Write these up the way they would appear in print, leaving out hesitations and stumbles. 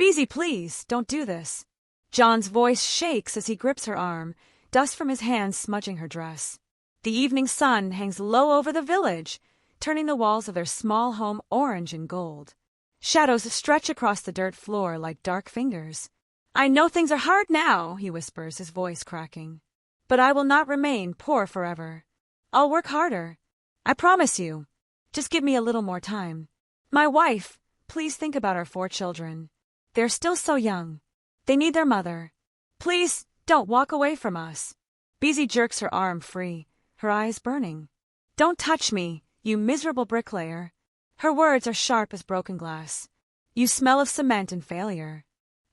Bisi, please, don't do this. John's voice shakes as he grips her arm, dust from his hands smudging her dress. The evening sun hangs low over the village, turning the walls of their small home orange and gold. Shadows stretch across the dirt floor like dark fingers. I know things are hard now, he whispers, his voice cracking. But I will not remain poor forever. I'll work harder. I promise you. Just give me a little more time. My wife, please think about our 4 children. They're still so young. They need their mother. Please, don't walk away from us. Bisi jerks her arm free, her eyes burning. Don't touch me, you miserable bricklayer. Her words are sharp as broken glass. You smell of cement and failure.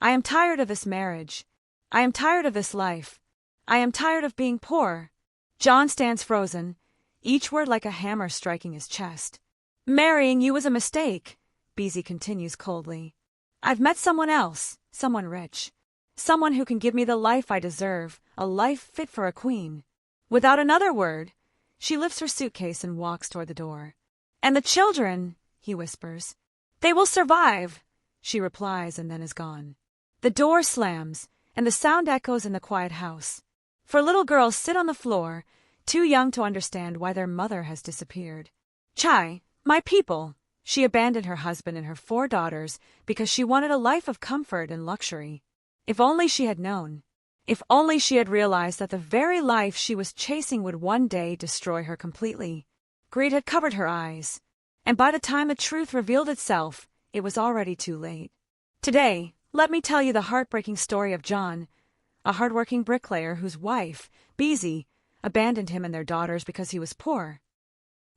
I am tired of this marriage. I am tired of this life. I am tired of being poor. John stands frozen, each word like a hammer striking his chest. Marrying you was a mistake, Bisi continues coldly. I've met someone else, someone rich. Someone who can give me the life I deserve, a life fit for a queen. Without another word, she lifts her suitcase and walks toward the door. And the children, he whispers. They will survive, she replies and then is gone. The door slams, and the sound echoes in the quiet house. 4 little girls sit on the floor, too young to understand why their mother has disappeared. Chai, my people, she abandoned her husband and her 4 daughters because she wanted a life of comfort and luxury. If only she had known. If only she had realized that the very life she was chasing would one day destroy her completely. Greed had covered her eyes, and by the time the truth revealed itself, it was already too late. Today, let me tell you the heartbreaking story of John, a hardworking bricklayer whose wife, Bisi, abandoned him and their daughters because he was poor.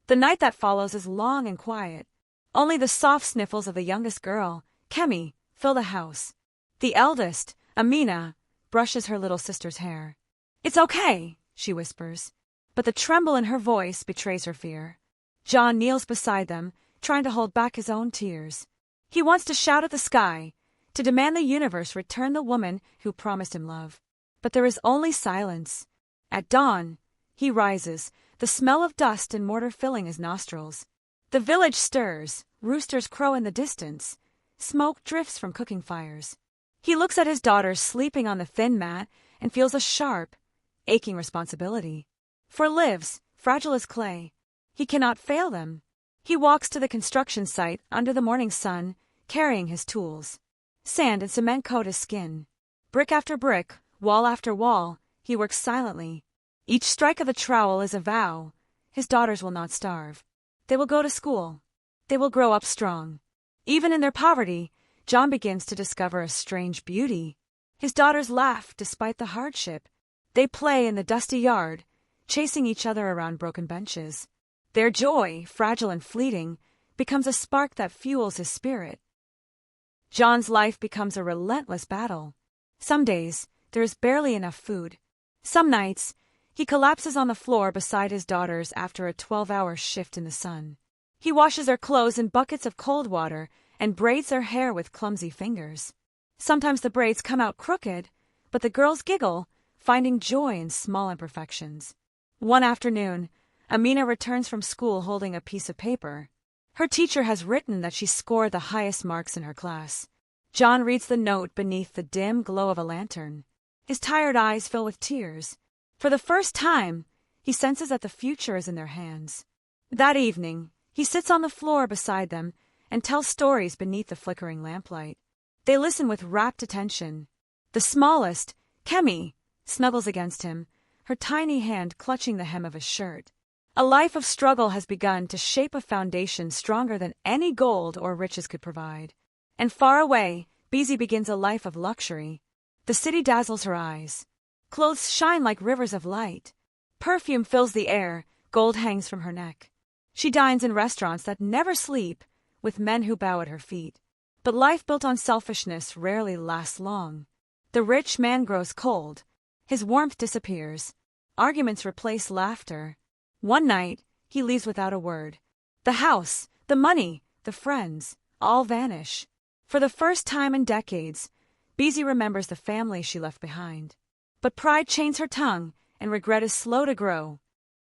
The night that follows is long and quiet. Only the soft sniffles of the youngest girl, Kemi, fill the house. The eldest, Amina, brushes her little sister's hair. It's okay, she whispers, but the tremble in her voice betrays her fear. John kneels beside them, trying to hold back his own tears. He wants to shout at the sky, to demand the universe return the woman who promised him love. But there is only silence. At dawn, he rises, the smell of dust and mortar filling his nostrils. The village stirs, roosters crow in the distance. Smoke drifts from cooking fires. He looks at his daughters sleeping on the thin mat and feels a sharp, aching responsibility. For lives, fragile as clay, he cannot fail them. He walks to the construction site under the morning sun, carrying his tools. Sand and cement coat his skin. Brick after brick, wall after wall, he works silently. Each strike of the trowel is a vow. His daughters will not starve. They will go to school. They will grow up strong. Even in their poverty, John begins to discover a strange beauty. His daughters laugh despite the hardship. They play in the dusty yard, chasing each other around broken benches. Their joy, fragile and fleeting, becomes a spark that fuels his spirit. John's life becomes a relentless battle. Some days, there is barely enough food. Some nights, he collapses on the floor beside his daughters after a 12-hour shift in the sun. He washes their clothes in buckets of cold water and braids their hair with clumsy fingers. Sometimes the braids come out crooked, but the girls giggle, finding joy in small imperfections. One afternoon, Amina returns from school holding a piece of paper. Her teacher has written that she scored the highest marks in her class. John reads the note beneath the dim glow of a lantern. His tired eyes fill with tears. For the first time, he senses that the future is in their hands. That evening, he sits on the floor beside them and tells stories beneath the flickering lamplight. They listen with rapt attention. The smallest, Kemi, snuggles against him, her tiny hand clutching the hem of his shirt. A life of struggle has begun to shape a foundation stronger than any gold or riches could provide. And far away, Bisi begins a life of luxury. The city dazzles her eyes. Clothes shine like rivers of light. Perfume fills the air, gold hangs from her neck. She dines in restaurants that never sleep, with men who bow at her feet. But life built on selfishness rarely lasts long. The rich man grows cold. His warmth disappears. Arguments replace laughter. One night, he leaves without a word. The house, the money, the friends, all vanish. For the first time in decades, Bisi remembers the family she left behind. But pride chains her tongue, and regret is slow to grow.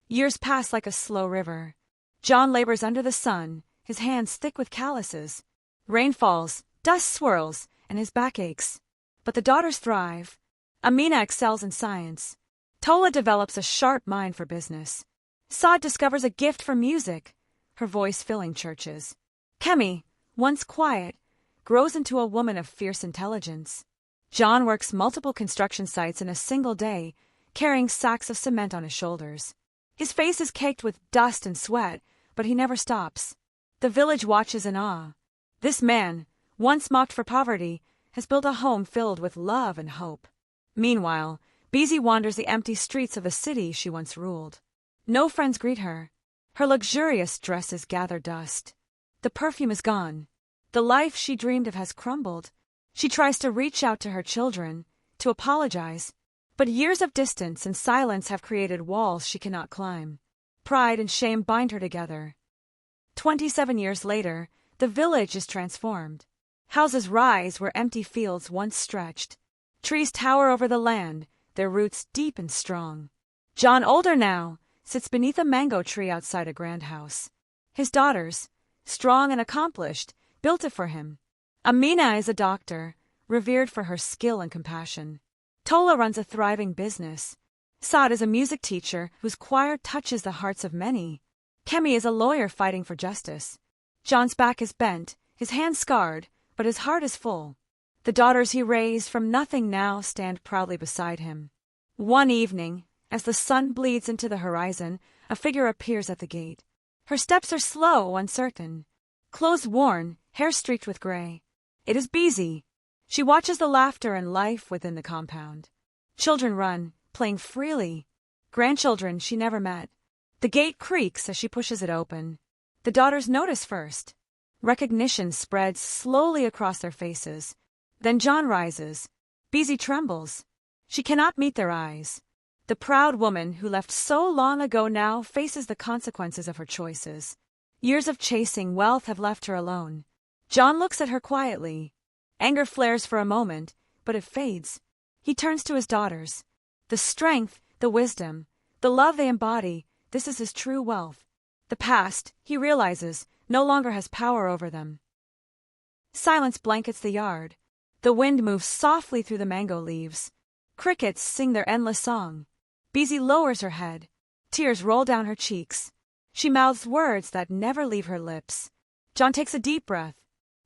Years pass like a slow river. John labors under the sun, his hands thick with calluses. Rain falls, dust swirls, and his back aches. But the daughters thrive. Amina excels in science. Tola develops a sharp mind for business. Saad discovers a gift for music, her voice filling churches. Kemi, once quiet, grows into a woman of fierce intelligence. John works multiple construction sites in a single day, carrying sacks of cement on his shoulders. His face is caked with dust and sweat, but he never stops. The village watches in awe. This man, once mocked for poverty, has built a home filled with love and hope. Meanwhile, Bisi wanders the empty streets of the city she once ruled. No friends greet her. Her luxurious dresses gather dust. The perfume is gone. The life she dreamed of has crumbled. She tries to reach out to her children, to apologize. But years of distance and silence have created walls she cannot climb. Pride and shame bind her together. 27 years later, the village is transformed. Houses rise where empty fields once stretched. Trees tower over the land, their roots deep and strong. John, older now, sits beneath a mango tree outside a grand house. His daughters, strong and accomplished, built it for him. Amina is a doctor, revered for her skill and compassion. Tola runs a thriving business. Saad is a music teacher whose choir touches the hearts of many. Kemi is a lawyer fighting for justice. John's back is bent, his hands scarred, but his heart is full. The daughters he raised from nothing now stand proudly beside him. One evening, as the sun bleeds into the horizon, a figure appears at the gate. Her steps are slow, uncertain. Clothes worn, hair streaked with gray. It is Bisi. She watches the laughter and life within the compound. Children run, playing freely. Grandchildren she never met. The gate creaks as she pushes it open. The daughters notice first. Recognition spreads slowly across their faces. Then John rises. Bisi trembles. She cannot meet their eyes. The proud woman who left so long ago now faces the consequences of her choices. Years of chasing wealth have left her alone. John looks at her quietly. Anger flares for a moment, but it fades. He turns to his daughters. The strength, the wisdom, the love they embody, this is his true wealth. The past, he realizes, no longer has power over them. Silence blankets the yard. The wind moves softly through the mango leaves. Crickets sing their endless song. Bisi lowers her head. Tears roll down her cheeks. She mouths words that never leave her lips. John takes a deep breath.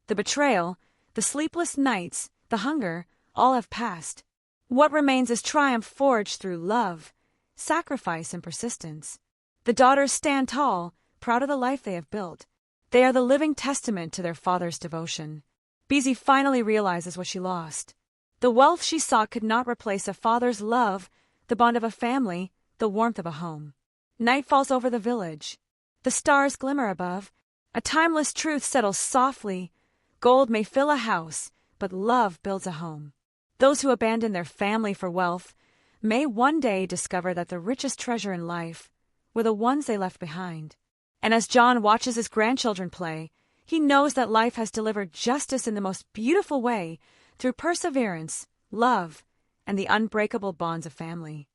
The betrayal, the sleepless nights, the hunger, all have passed. What remains is triumph forged through love, sacrifice, and persistence. The daughters stand tall, proud of the life they have built. They are the living testament to their father's devotion. Bisi finally realizes what she lost. The wealth she sought could not replace a father's love, the bond of a family, the warmth of a home. Night falls over the village. The stars glimmer above. A timeless truth settles softly. Gold may fill a house, but love builds a home. Those who abandon their family for wealth may one day discover that the richest treasure in life were the ones they left behind. And as John watches his grandchildren play, he knows that life has delivered justice in the most beautiful way through perseverance, love, and the unbreakable bonds of family.